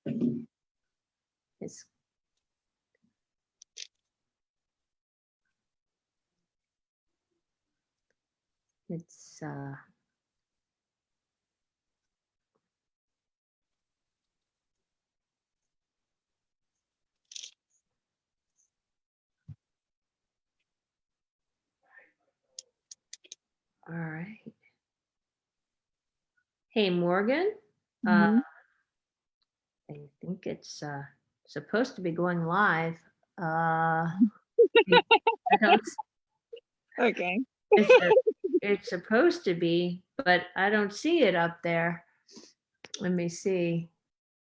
It's it's all right. Hey, Morgan. Mhm. I think it's supposed to be going live. I don't. Okay. It's it's supposed to be, but I don't see it up there. Let me see.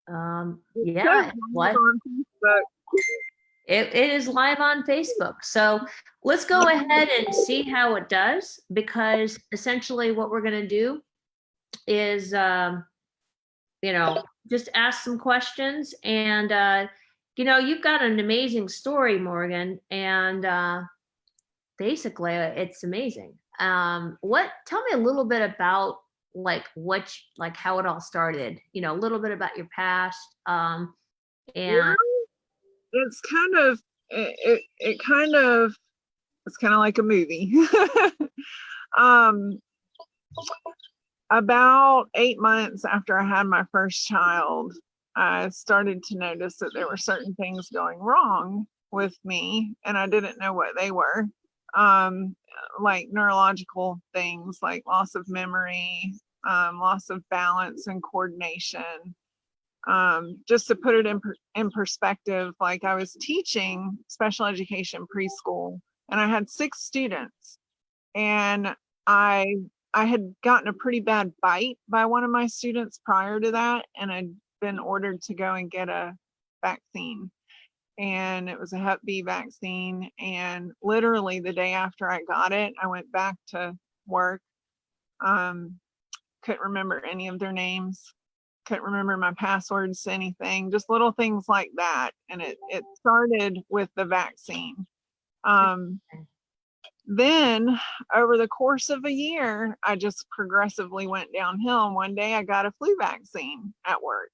It Yeah, says it's live live. on Facebook. It is live on Facebook. So let's go ahead and see how it does, because essentially what we're going to do is, just ask some questions. And, you've got an amazing story, Morgan. And basically, it's amazing. Tell me a little bit about like how it all started, a little bit about your past. And Well, it's kind of it kind of it's kind of like a movie. um about 8 months after I had my first child, I started to notice that there were certain things going wrong with me, and I didn't know what they were. Um, like neurological things like loss of memory, loss of balance and coordination. Just to put it in perspective, like I was teaching special education preschool, and I had 6 students, and I I had gotten a pretty bad bite by one of my students prior to that, and I'd been ordered to go and get a vaccine. And it was a Hep B vaccine. And literally the day after I got it, I went back to work. Um, couldn't remember any of their names, couldn't remember my passwords to anything, just little things like that. And it started with the vaccine. Um, then over the course of a year, I just progressively went downhill. And one day I got a flu vaccine at work,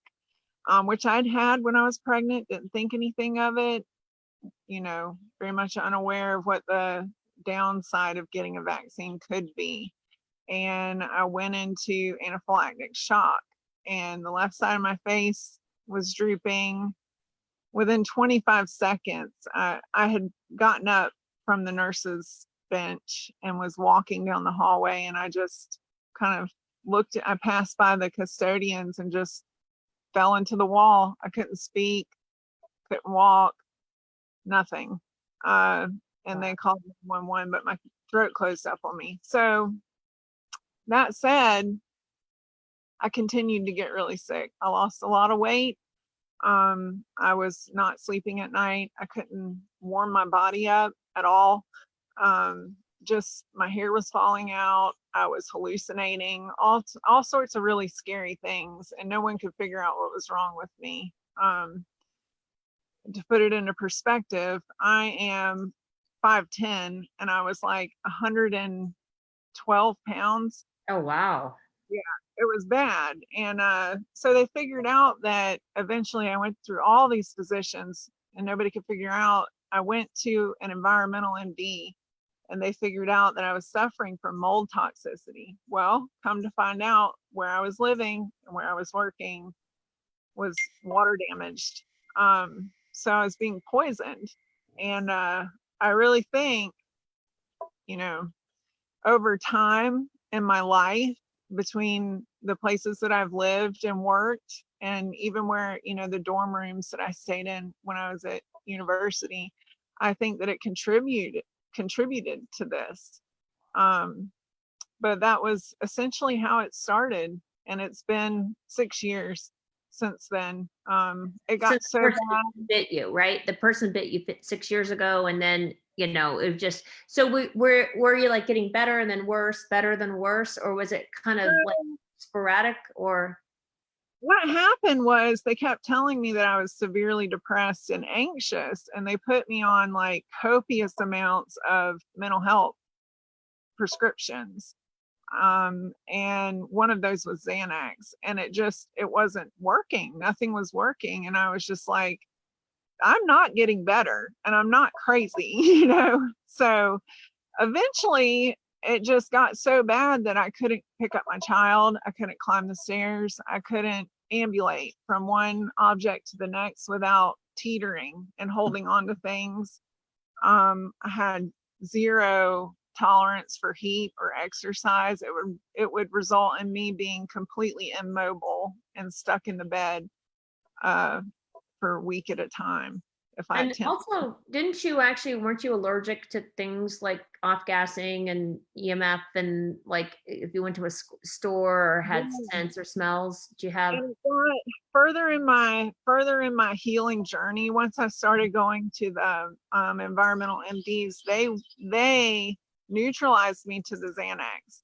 which I'd had when I was pregnant, didn't think anything of it, very much unaware of what the downside of getting a vaccine could be. And I went into anaphylactic shock, and the left side of my face was drooping. Within 25 seconds, I had gotten up from the nurse's bench and was walking down the hallway, and I just kind of I passed by the custodians and just fell into the wall. I couldn't speak, couldn't walk, nothing. And they called 911, but my throat closed up on me. So that said, I continued to get really sick. I lost a lot of weight. I was not sleeping at night. I couldn't warm my body up at all. Just my hair was falling out. I was hallucinating, all sorts of really scary things, and no one could figure out what was wrong with me. To put it into perspective, I am 5'10", and I was like 112 pounds. oh, wow. Yeah, it was bad. And so they figured out that eventually I went through all these physicians and nobody could figure out. I went to an environmental MD, and they figured out that I was suffering from mold toxicity. Well, come to find out, where I was living and where I was working was water damaged. So I was being poisoned. And I really think, you know, over time in my life, between the places that I've lived and worked, and even where, the dorm rooms that I stayed in when I was at university, I think that it contributed to this. Um, but that was essentially how it started, and it's been 6 years since then. It So got the so person bad. bit you, right? The person bit you 6 years ago, and then it was just so. Were you like getting better and then worse, better than worse, or was it kind of like sporadic? Or What happened was they kept telling me that I was severely depressed and anxious, and they put me on like copious amounts of mental health prescriptions. And one of those was Xanax, and it wasn't working. Nothing was working. And I was just like, I'm not getting better and I'm not crazy, you know? So eventually it just got so bad that I couldn't pick up my child. I couldn't climb the stairs. I couldn't ambulate from one object to the next without teetering and holding on to things. I had zero tolerance for heat or exercise. It would result in me being completely immobile and stuck in the bed for a week at a time if I And attempt. also, weren't you allergic to things like off gassing and EMF, and like if you went to a store or had scents or smells, did you have? And further in my healing journey, once I started going to the environmental MDs, they neutralized me to the Xanax.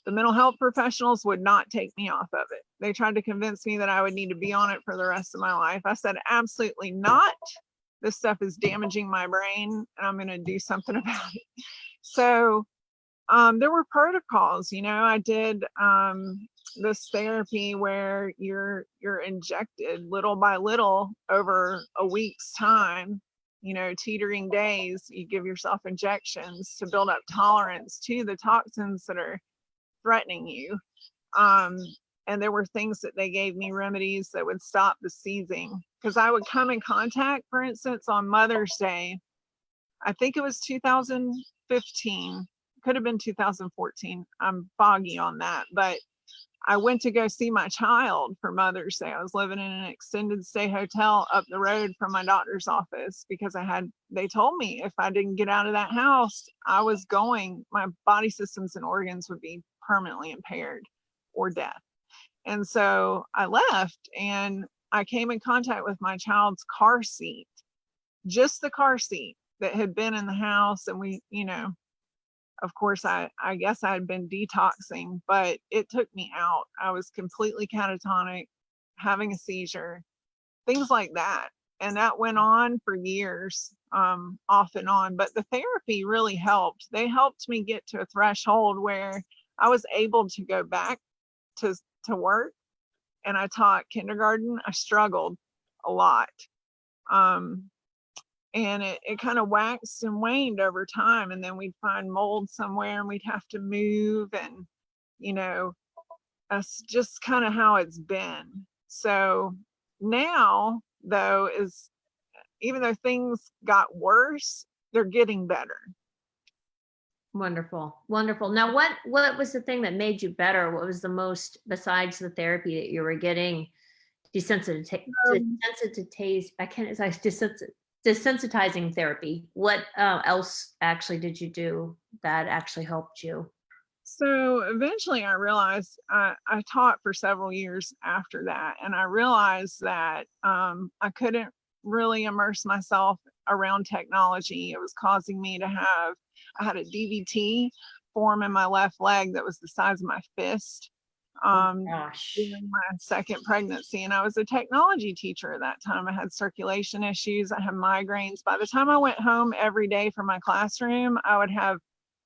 The mental health professionals would not take me off of it. They tried to convince me that I would need to be on it for the rest of my life. I said, absolutely not. This stuff is damaging my brain and I'm going to do something about it. So there were protocols, you know. I did this therapy where you're injected little by little over a week's time, you know, teetering days. You give yourself injections to build up tolerance to the toxins that are threatening you. And there were things that they gave me, remedies that would stop the seizing, because I would come in contact, for instance, on Mother's Day. I think it was 2015, could have been 2014. I'm foggy on that, but I went to go see my child for Mother's Day. I was living in an extended stay hotel up the road from my doctor's office because they told me if I didn't get out of that house, my body systems and organs would be permanently impaired or death. And so I left and I came in contact with my child's car seat, just the car seat that had been in the house. And we, you know, of course, I guess I had been detoxing, but it took me out. I was completely catatonic, having a seizure, things like that. And that went on for years, off and on. But the therapy really helped. They helped me get to a threshold where I was able to go back to work. And I taught kindergarten. I struggled a lot. And it kind of waxed and waned over time. And then we'd find mold somewhere and we'd have to move. And, you know, that's just kind of how it's been. So now, though, even though things got worse, they're getting better. Wonderful. Wonderful. Now, what was the thing that made you better? What was the most, besides the therapy that you were getting, desensitizing therapy? What else actually did you do that actually helped you? So eventually I realized I taught for several years after that, and I realized that I couldn't really immerse myself around technology. It was causing me I had a DVT form in my left leg that was the size of my fist Gosh. during my second pregnancy. And I was a technology teacher at that time. I had circulation issues. I had migraines. By the time I went home every day from my classroom, I would have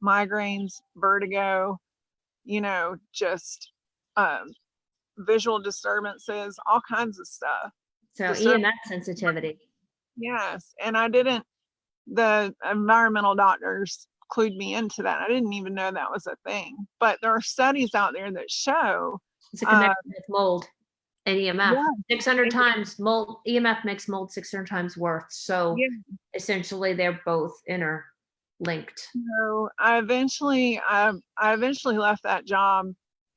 migraines, vertigo, you know, just visual disturbances, all kinds of stuff. So EMF sensitivity. Yes. And the environmental doctors clued me into that. I didn't even know that was a thing. But there are studies out there that show It's a connection with mold and EMF. Yeah. 600 times mold. EMF makes mold 600 times worse. So Yeah. essentially, they're both interlinked. So I eventually left that job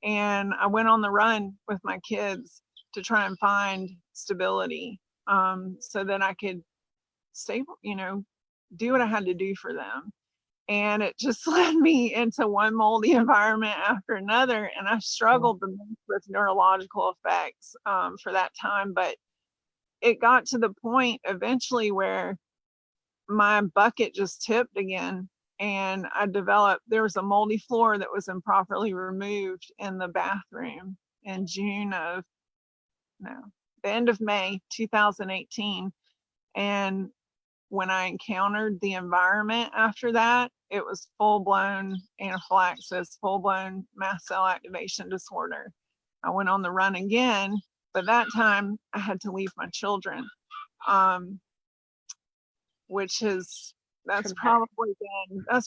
and I went on the run with my kids to try and find stability, so that I could stay, you know, do what I had to do for them. And it just led me into one moldy environment after another. And I struggled the most with neurological effects for that time. But it got to the point eventually where my bucket just tipped again. And there was a moldy floor that was improperly removed in the bathroom in the end of May 2018. And when I encountered the environment after that, it was full-blown anaphylaxis, full-blown mast cell activation disorder. I went on the run again, but that time I had to leave my children, which is that's Traumatic.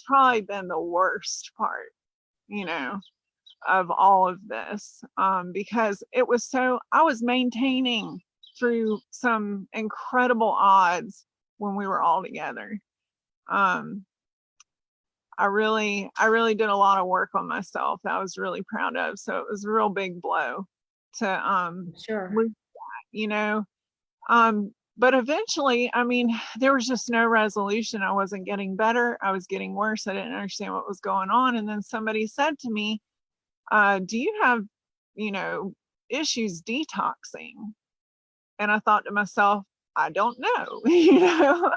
probably been the worst part, you know, of all of this, because I was maintaining through some incredible odds when we were all together. I really did a lot of work on myself that I was really proud of. So it was a real big blow to Sure. lose that, you know. But eventually, I mean, there was just no resolution. I wasn't getting better. I was getting worse. I didn't understand what was going on. And then somebody said to me, do you have, you know, issues detoxing? And I thought to myself, I don't know. You know,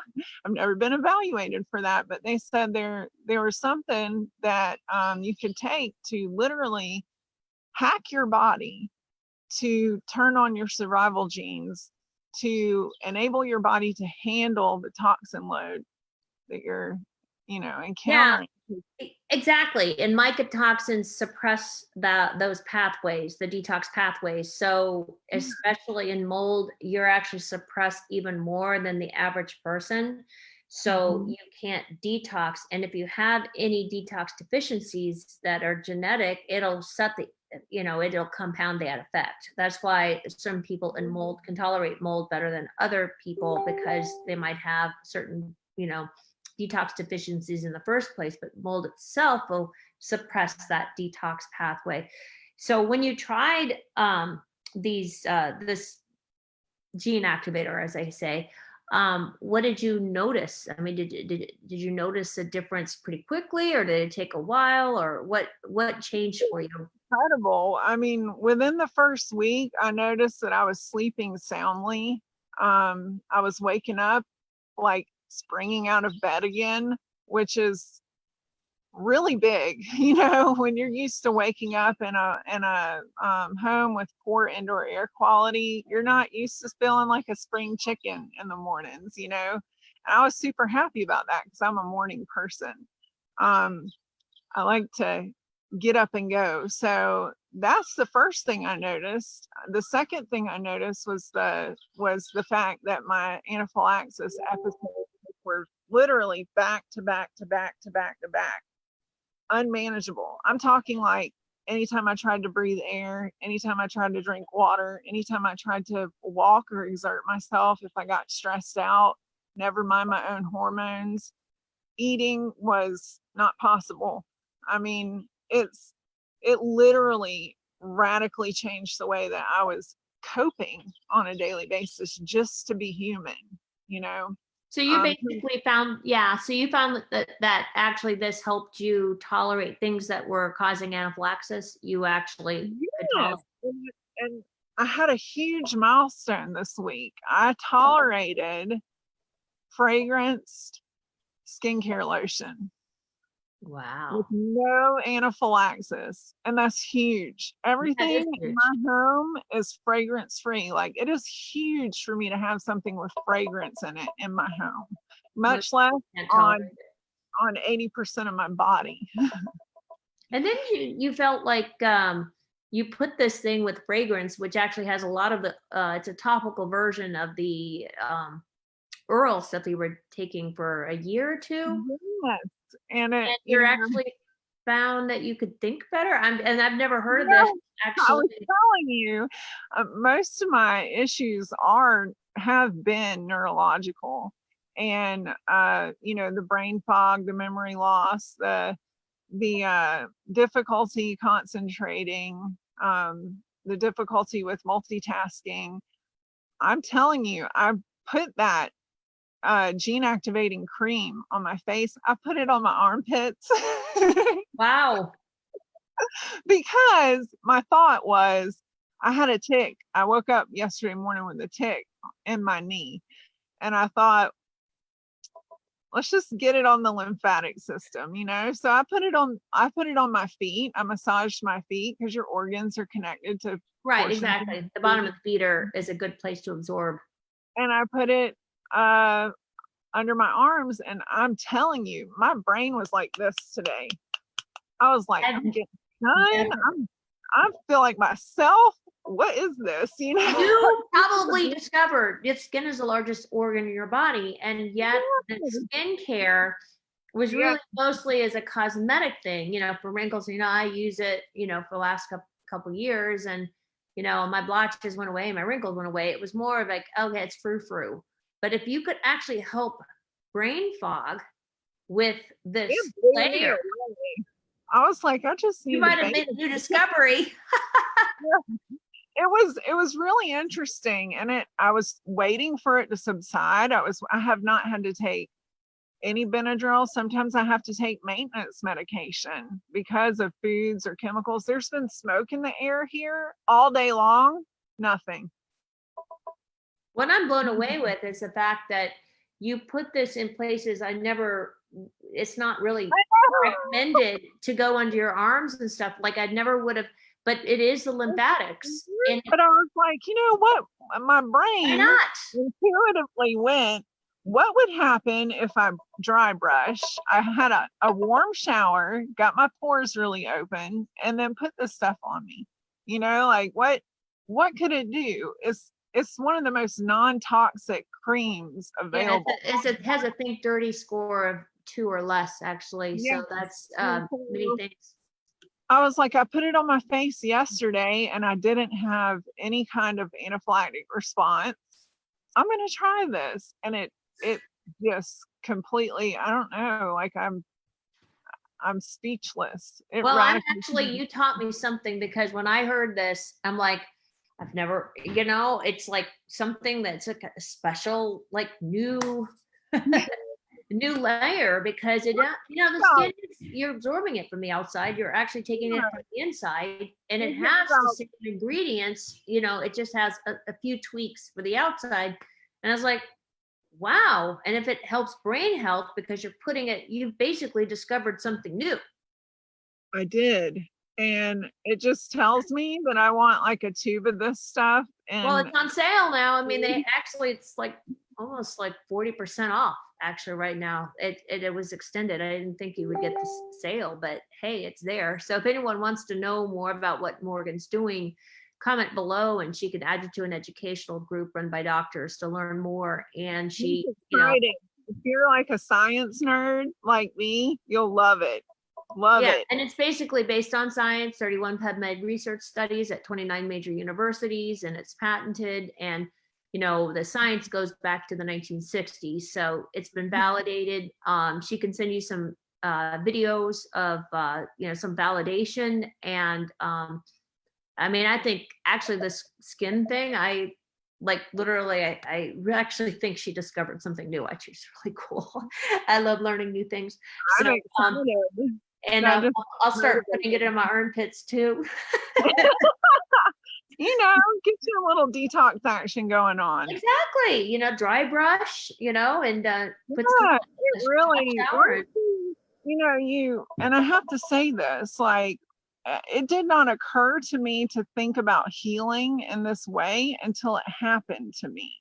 I've never been evaluated for that, but they said there was something that you could take to literally hack your body to turn on your survival genes to enable your body to handle the toxin load that you're, you know, Yeah, encountering. exactly. And mycotoxins suppress those pathways, the detox pathways. So especially in mold, you're actually suppressed even more than the average person. So Mhm. you can't detox. And if you have any detox deficiencies that are genetic, it'll it'll compound that effect. That's why some people in mold can tolerate mold better than other people, because they might have certain, detox deficiencies in the first place, but mold itself will suppress that detox pathway. So when you tried this gene activator, as I say, what did you notice? I mean, did you notice a difference pretty quickly, or did it take a while, or what changed for you? Incredible. I mean, within the first week, I noticed that I was sleeping soundly. I was waking up like springing out of bed again, which is really big. You know, when you're used to waking up in a home with poor indoor air quality, you're not used to feeling like a spring chicken in the mornings, you know. And I was super happy about that because I'm a morning person. um I like to get up and go. So that's the first thing I noticed. The second thing I noticed was the fact that my anaphylaxis episodes were literally back to back to back to back to back, unmanageable. I'm talking like anytime I tried to breathe air, anytime I tried to drink water, anytime I tried to walk or exert myself, if I got stressed out, never mind my own hormones, eating was not possible. I mean, it literally radically changed the way that I was coping on a daily basis just to be human, you know. So you 'Cause basically found, yeah. So you found that actually this helped you tolerate things that were causing anaphylaxis. You actually could tolerate. yes, and I had a huge milestone this week. I tolerated fragranced skincare lotion with Wow, no anaphylaxis. And that's huge. that Everything is in huge. my home is fragrance free. Like it is huge for me to have something with fragrance in it in my home, Most much less people can't on tolerate it. 80% of my body. And then you felt like you put this thing with fragrance, which actually has a lot of the. It's a topical version of the oral stuff you were taking for a year or two. Yes. And it, And you you're know, actually found that you could think better? And I've never heard of this, no, I actually. was telling you, most of my issues have been neurological, and you know, the brain fog, the memory loss, the difficulty concentrating, the difficulty with multitasking. I'm telling you, I put that gene activating cream on my face. I put it on my armpits Wow. because my thought was I had a tick. I woke up yesterday morning with a tick in my knee, and I thought, let's just get it on the lymphatic system, you know. So I put it on my feet. I massaged my feet because your organs are connected to Right, portions of exactly. The your bottom feet. of the feet is a good place to absorb. And I put it uh under my arms. And I'm telling you, my brain was like this today. I was like, I'm I've getting done. never I feel like myself. What is this? You know? You probably discovered your skin is the largest organ in your body, and yet the skincare was Yeah. really mostly as a cosmetic thing, for wrinkles. I use it, for the last couple years, and my blotches went away, my wrinkles went away. It was more of like, okay, it's frou-frou. But if you could actually help brain fog with this It blew me layer, away. I was like, I just you need to might have bake. made a new discovery. It was really interesting, and I was waiting for it to subside. I have not had to take any Benadryl. Sometimes I have to take maintenance medication because of foods or chemicals. There's been smoke in the air here all day long. Nothing. What I'm blown away with is the fact that you put this in places it's not really recommended to go under your arms and stuff. Like I never would have, but it is the lymphatics. And But I was like, you know what? My why brain not? intuitively went, what would happen if I dry brush? I had a warm shower, got my pores really open, and then put this stuff on me. Like what could it do? It's one of the most non-toxic creams Yeah, available. it has a think dirty score of 2 or less, actually. Yeah. So that's many things. I was like, I put it on my face yesterday and I didn't have any kind of anaphylactic response. I'm going to try this. And it just completely, I don't know, like I'm speechless. It Well, I'm radically actually, you taught me something, because when I heard this, I'm like, I've never, it's like something that's like a special, like new layer, because the skin, you're absorbing it from the outside, you're actually taking it from the inside, and it has the same ingredients. It just has a few tweaks for the outside. And I was like, wow. And if it helps brain health, because you've basically discovered something new. I did. And it just tells me that I want like a tube of this stuff. Well, And it's on sale now. I mean, it's like almost like 40% off actually right now. It was extended. I didn't think you would get this sale, but hey, it's there. So if anyone wants to know more about what Morgan's doing, comment below, and she can add you to an educational group run by doctors to learn more. And she, exciting. If you're like a science nerd like me, you'll love it. Love it. And it's basically based on science, 31 PubMed research studies at 29 major universities, and it's patented. And the science goes back to the 1960s, so it's been validated. She can send you some videos of some validation. And I mean, I think actually this skin thing, I actually think she discovered something new, which is really cool. I love learning new things. So and I'll start putting it in my armpits too. Get your little detox action going on. Exactly. Dry brush, and put it really, and I have to say this, like, it did not occur to me to think about healing in this way until it happened to me.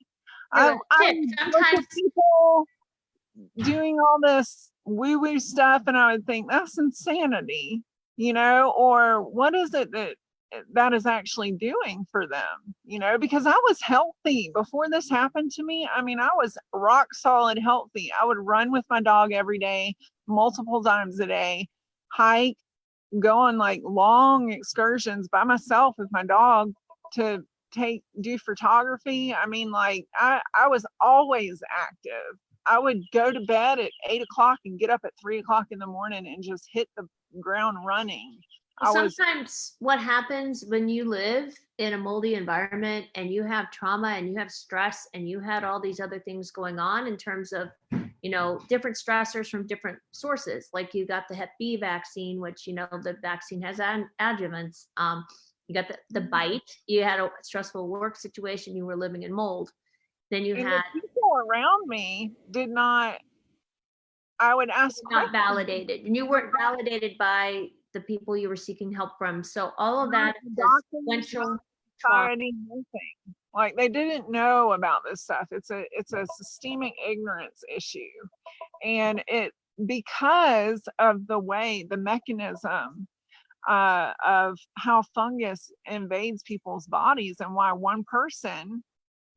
I look at people doing all this woo-woo stuff, and I would think that's insanity, or what is it that is actually doing for them, because I was healthy before this happened to me. I mean, I was rock solid healthy. I would run with my dog every day, multiple times a day, hike, go on like long excursions by myself with my dog to do photography. I mean, like I was always active. I would go to bed at 8 o'clock and get up at 3 o'clock in the morning and just hit the ground running. Sometimes what happens when you live in a moldy environment and you have trauma and you have stress and you had all these other things going on in terms of, different stressors from different sources. Like you got the Hep B vaccine, which, the vaccine has adjuvants. You got the bite, you had a stressful work situation, you were living in mold. Then you had the people around me did not, I would ask, not validated, and you weren't validated by the people you were seeking help from. So all of that is sequential trauma. Like they didn't know about this stuff. It's a systemic ignorance issue. And it, because of the way, the mechanism of how fungus invades people's bodies, and why one person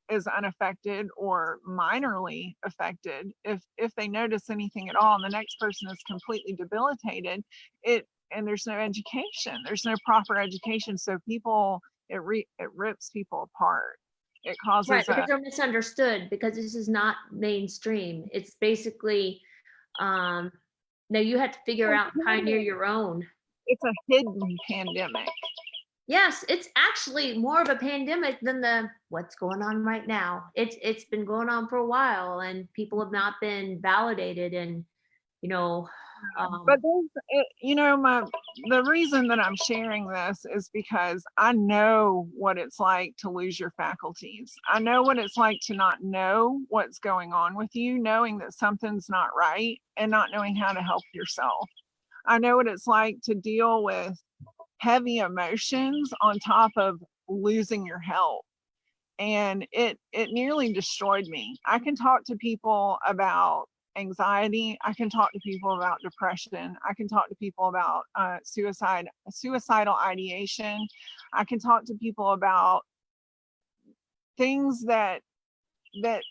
is unaffected or minorly affected, if they notice anything at all, and the next person is completely debilitated, it, and there's no education, there's no proper education, so people, it rips people apart. It Right, causes because a, they're misunderstood, because this is not mainstream. It's basically, um, now you have to figure out and pioneer your own. it's a hidden pandemic. Yes, it's actually more of a pandemic than the what's going on right now. It's been going on for a while, and people have not been validated, and you know, But there's, you know, the reason that I'm sharing this is because I know what it's like to lose your faculties. I know what it's like to not know what's going on with you, knowing that something's not right and not knowing how to help yourself. I know what it's like to deal with heavy emotions on top of losing your health. And it nearly destroyed me. I can talk to people about anxiety. I can talk to people about depression. I can talk to people about suicidal ideation. I can talk to people about things that that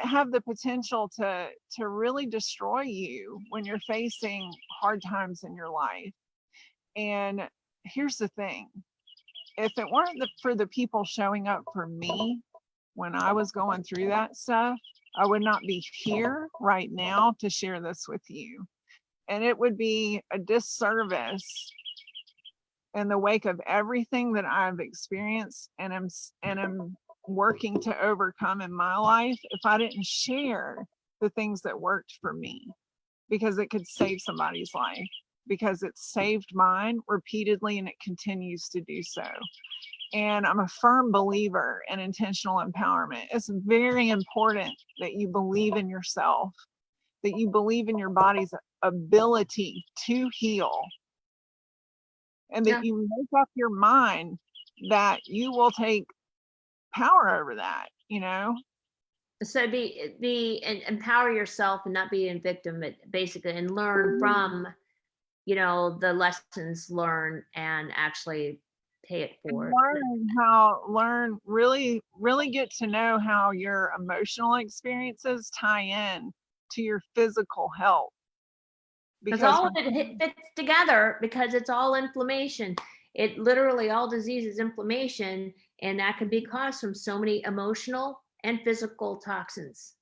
have the potential to really destroy you when you're facing hard times in your life. And here's the thing, if it weren't for the people showing up for me when I was going through that stuff, I would not be here right now to share this with you. And it would be a disservice in the wake of everything that I've experienced and am working to overcome in my life if I didn't share the things that worked for me, because it could save somebody's life, because it saved mine repeatedly and it continues to do so. And I'm a firm believer in intentional empowerment. It's very important that you believe in yourself, that you believe in your body's ability to heal, and yeah. that you make up your mind that you will take power over that, you know? So be and empower yourself and not be a victim, basically, and learn from the lessons learned and actually pay it And forward. learn really get to know how your emotional experiences tie in to your physical health. Because Because all of it fits together, because it's all inflammation. It literally, all disease is inflammation, and that can be caused from so many emotional and physical toxins,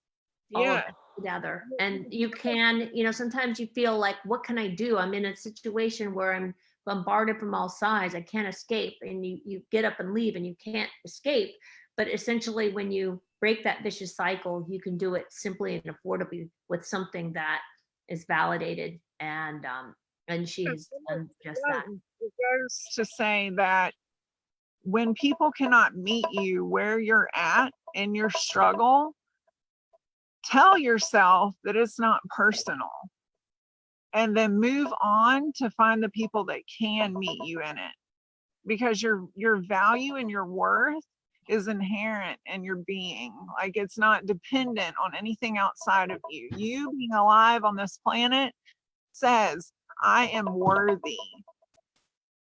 all of yeah, it together. And you can, sometimes you feel like, what can I do? I'm in a situation where I'm bombarded from all sides. I can't escape. And you get up and leave and you can't escape. But essentially, when you break that vicious cycle, you can do it simply and affordably with something that is validated. And she has done just that. it goes to say that when people cannot meet you where you're at in your struggle, tell yourself that it's not personal, and then move on to find the people that can meet you in it, because your value and your worth is inherent in your being. Like, it's not dependent on anything outside of you. You being alive on this planet says, I am worthy.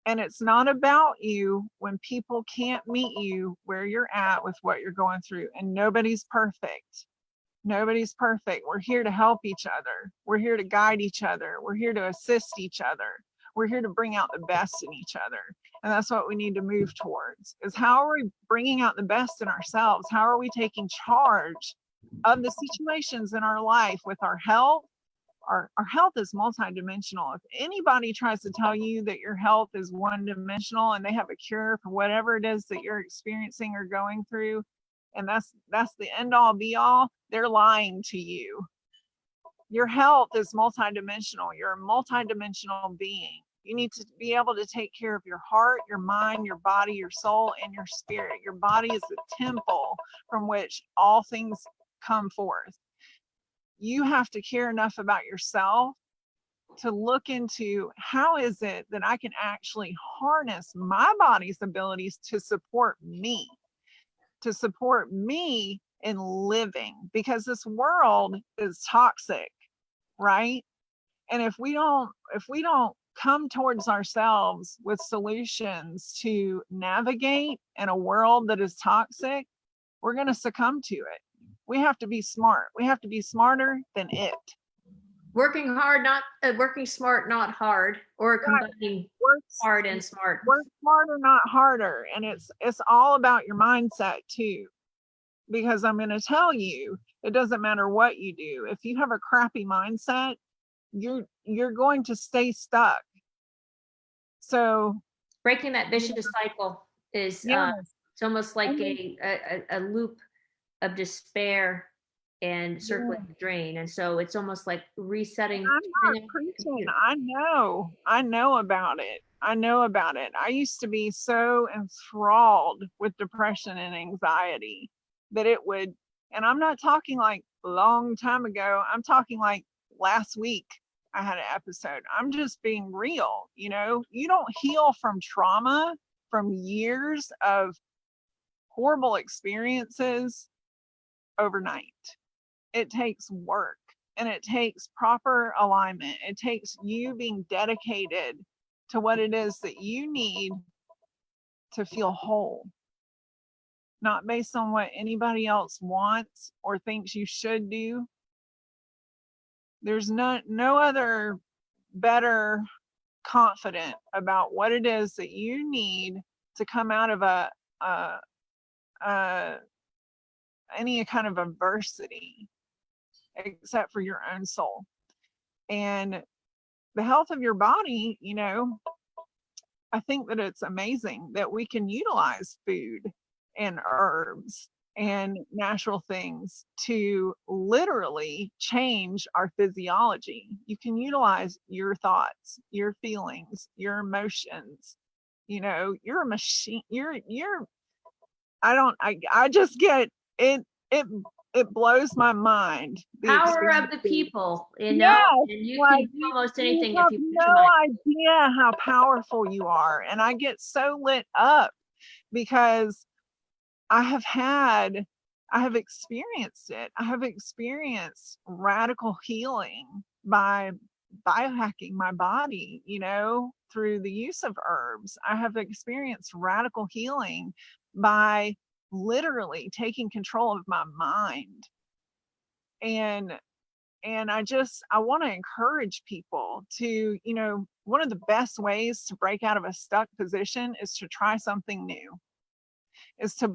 And it's not about you when people can't meet you where you're at with what you're going through. And nobody's perfect. Nobody's perfect. We're here to help each other. We're here to guide each other. We're here to assist each other. We're here to bring out the best in each other. And that's what we need to move towards, is how are we bringing out the best in ourselves? How are we taking charge of the situations in our life with our health? Our health is multidimensional. If anybody tries to tell you that your health is one dimensional and they have a cure for whatever it is that you're experiencing or going through, and that's the end all be all, they're lying to you. Your health is multidimensional. You're a multidimensional being. You need to be able to take care of your heart, your mind, your body, your soul, and your spirit. Your body is the temple from which all things come forth. You have to care enough about yourself to look into, how is it that I can actually harness my body's abilities to support me, to support me in living, because this world is toxic, right? And if we don't come towards ourselves with solutions to navigate in a world that is toxic, we're going to succumb to it. We have to be smart. We have to be smarter than it. Working smart, not hard, or combining hard and smart. Work smarter, not harder. And it's all about your mindset too. Because I'm going to tell you, it doesn't matter what you do. If you have a crappy mindset, you're going to stay stuck. So breaking that vicious cycle is it's almost like a loop of despair and circling the drain. And so it's almost like resetting. I'm not preaching. I know about it. I used to be so enthralled with depression and anxiety that it would, and I'm not talking like a long time ago, I'm talking like last week I had an episode. I'm just being real. You don't heal from trauma, from years of horrible experiences overnight. It takes work, and it takes proper alignment. It takes you being dedicated to what it is that you need to feel whole, not based on what anybody else wants or thinks you should do. There's no other better confident about what it is that you need to come out of any kind of adversity, except for your own soul. And the health of your body, I think that it's amazing that we can utilize food and herbs and natural things to literally change our physiology. You can utilize your thoughts, your feelings, your emotions. You're a machine. I just get it. It blows my mind. Power of the people, and you can do almost anything you have if you no idea how powerful you are. And I get so lit up because I have experienced it. I have experienced radical healing by biohacking my body, through the use of herbs. I have experienced radical healing by literally taking control of my mind. And I want to encourage people to, one of the best ways to break out of a stuck position is to try something new, is to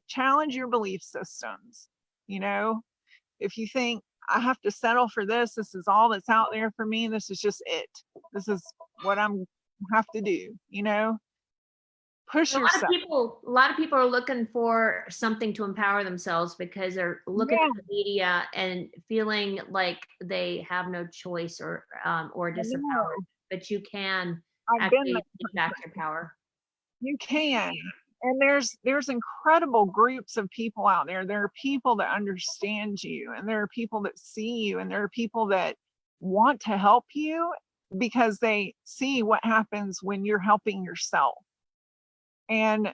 challenge your belief systems. If you think I have to settle for this is all that's out there for me, this is just it. This is what I'm have to do, push yourself. A lot of people are looking for something to empower themselves because they're looking at the media and feeling like they have no choice or disempowered. But you can actually take back your power. You can. And there's incredible groups of people out there. There are people that understand you, and there are people that see you, and there are people that want to help you because they see what happens when you're helping yourself. And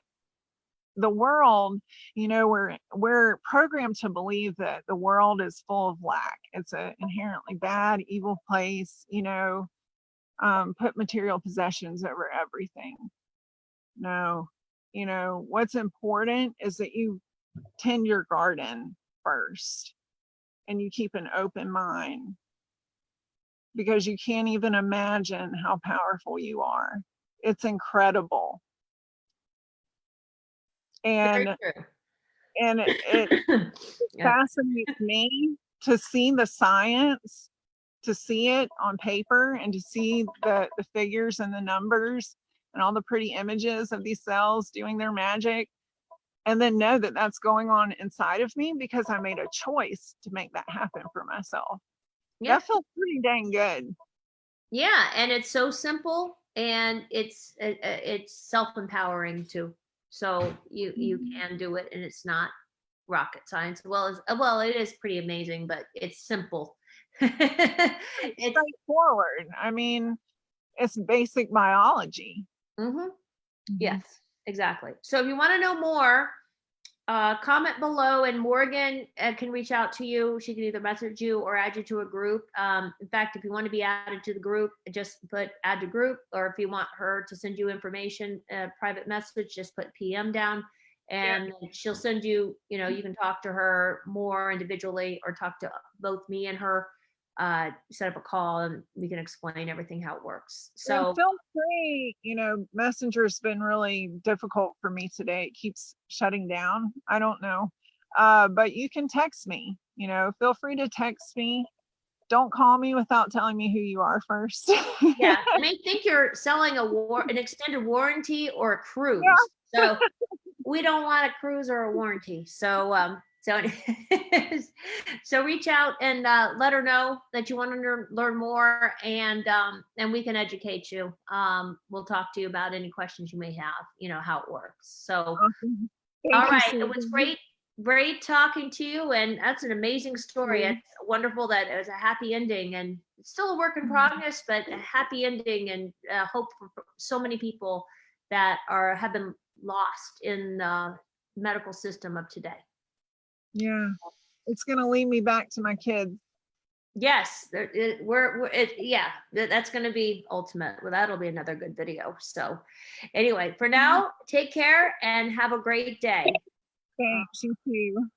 the world, we're programmed to believe that the world is full of lack. It's an inherently bad, evil place, put material possessions over everything. No, what's important is that you tend your garden first and you keep an open mind, because you can't even imagine how powerful you are. It's incredible. And it fascinates me to see the science, to see it on paper, and to see the figures and the numbers and all the pretty images of these cells doing their magic, and then know that that's going on inside of me because I made a choice to make that happen for myself. Yeah. That feels pretty dang good. Yeah, and it's so simple, and it's self-empowering too. So you can do it, and it's not rocket science. Well, it is pretty amazing, but it's simple. It's straightforward. I mean, it's basic biology. Yes, exactly. So if you want to know more, comment below, and Morgan can reach out to you. She can either message you or add you to a group. In fact, if you want to be added to the group, just put add to group, or if you want her to send you information, private message, just put PM down, and she'll send you, you can talk to her more individually or talk to both me and her, set up a call and we can explain everything, how it works. And So feel free, Messenger's been really difficult for me today. It keeps shutting down. I don't know. But you can text me, feel free to text me. Don't call me without telling me who you are first. yeah, I may think you're selling an extended warranty or a cruise. Yeah. So we don't want a cruise or a warranty. So reach out and let her know that you want to learn more, and we can educate you. We'll talk to you about any questions you may have, how it works. So, Awesome. all Thank you, right, it was Susan. great talking to you, and that's an amazing story. Mhm. It's wonderful that it was a happy ending, and it's still a work in progress, but a happy ending, and hope for so many people that have been lost in the medical system of today. Yeah. It's going to lead me back to my kids. Yes, that's going to be ultimate. Well, that'll be another good video. So anyway, for now, take care and have a great day. Thanks. You too.